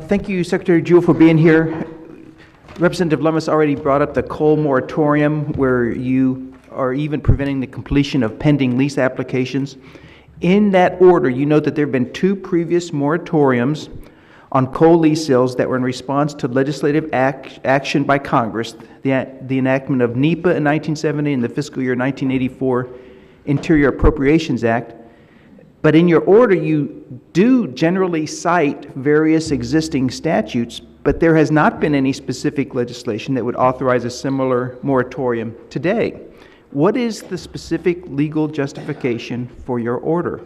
Thank you, Secretary Jewell, for being here. Representative Lummis already brought up the coal moratorium, where you are even preventing the completion of pending lease applications. In that order, you note that there have been 2 previous moratoriums on coal lease sales that were in response to legislative action by Congress, the enactment of NEPA in 1970 and the fiscal year 1984 Interior Appropriations Act. But in your order, you do generally cite various existing statutes, but there has not been any specific legislation that would authorize a similar moratorium today. What is the specific legal justification for your order?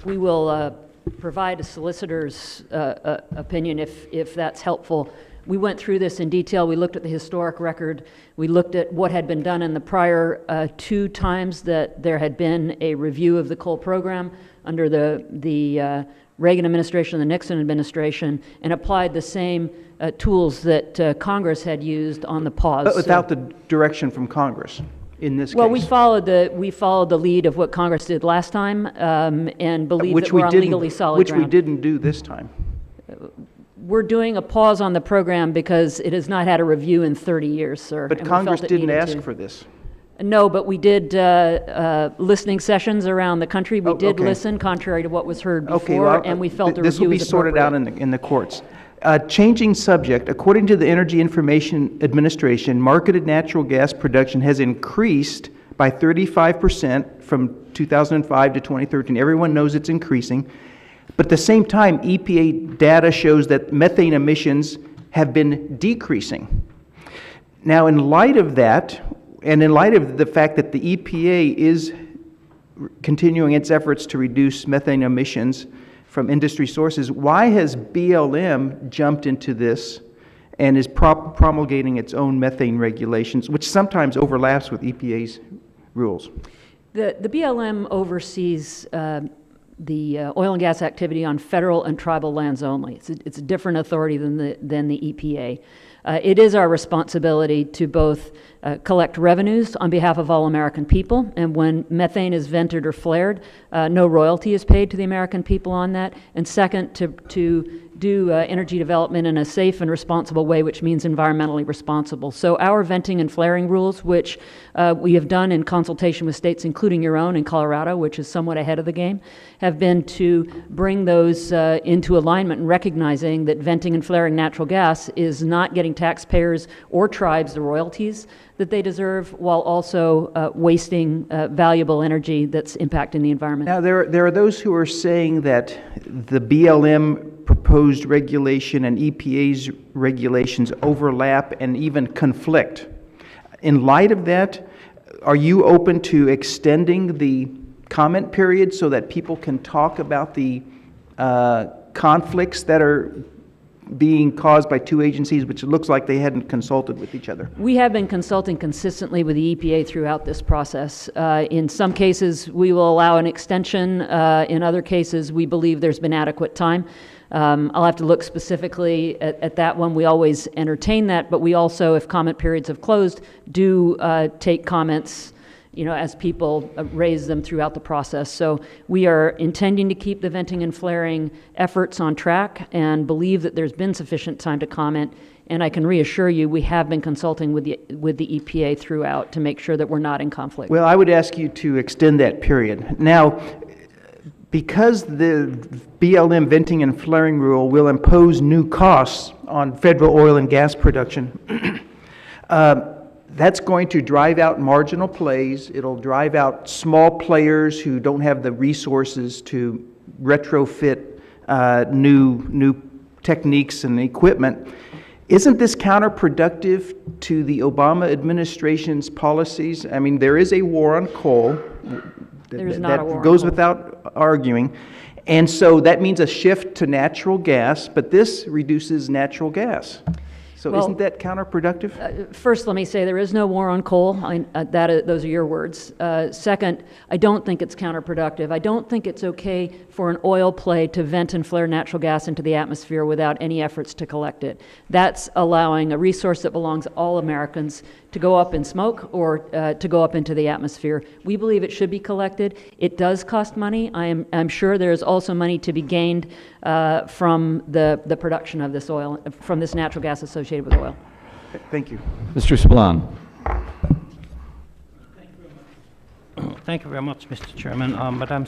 We will provide a solicitor's opinion if that's helpful. We went through this in detail. We looked at the historic record. We looked at what had been done in the prior 2 times that there had been a review of the coal program under the Reagan administration and the Nixon administration, and applied the same tools that Congress had used on the pause. But without the direction from Congress in this well, case. we followed the lead of what Congress did last time, and believe that we're on legally solid ground. Which we didn't do this time. We're doing a pause on the program because it has not had a review in 30 years, sir. But Congress didn't ask for this. No, but we did listening sessions around the country. We did listen, contrary to what was heard before, and we felt the review was appropriate. This will be sorted out in the courts. Changing subject, according to the Energy Information Administration, marketed natural gas production has increased by 35% from 2005 to 2013. Everyone knows it's increasing. But at the same time, EPA data shows that methane emissions have been decreasing. Now, in light of that, and in light of the fact that the EPA is continuing its efforts to reduce methane emissions from industry sources, why has BLM jumped into this and is promulgating its own methane regulations, which sometimes overlaps with EPA's rules? The BLM oversees the oil and gas activity on federal and tribal lands only. It's a different authority than the EPA. It is our responsibility to both collect revenues on behalf of all American people, and when methane is vented or flared, no royalty is paid to the American people on that. And second, to do energy development in a safe and responsible way, which means environmentally responsible. So our venting and flaring rules, which we have done in consultation with states, including your own in Colorado, which is somewhat ahead of the game, have been to bring those into alignment and recognizing that venting and flaring natural gas is not getting taxpayers or tribes the royalties that they deserve, while also wasting valuable energy that's impacting the environment. Now, there are those who are saying that the BLM proposed regulation and EPA's regulations overlap and even conflict. In light of that, are you open to extending the comment period so that people can talk about the conflicts that are being caused by 2 agencies, which it looks like they hadn't consulted with each other? We have been consulting consistently with the EPA throughout this process. In some cases, we will allow an extension. In other cases, we believe there's been adequate time. I'll have to look specifically at that one. We always entertain that, but we also, if comment periods have closed, do take comments, as people raise them throughout the process. So we are intending to keep the venting and flaring efforts on track and believe that there's been sufficient time to comment. And I can reassure you, we have been consulting with the EPA throughout to make sure that we're not in conflict. Well, I would ask you to extend that period. Now, because the BLM venting and flaring rule will impose new costs on federal oil and gas production, that's going to drive out marginal plays. It'll drive out small players who don't have the resources to retrofit new techniques and equipment. Isn't this counterproductive to the Obama administration's policies? I mean, there is a war on coal. That goes without arguing. And so that means a shift to natural gas, but this reduces natural gas. So isn't that counterproductive? First, let me say there is no war on coal. Those are your words. Second, I don't think it's counterproductive. I don't think it's okay for an oil play to vent and flare natural gas into the atmosphere without any efforts to collect it. That's allowing a resource that belongs to all Americans to go up in smoke or to go up into the atmosphere. We believe it should be collected. It does cost money. I'm sure there's also money to be gained from the production of this oil, from this natural gas associated with oil. Thank you. Mr. Spillane. Thank you very much, Mr. Chairman. Madam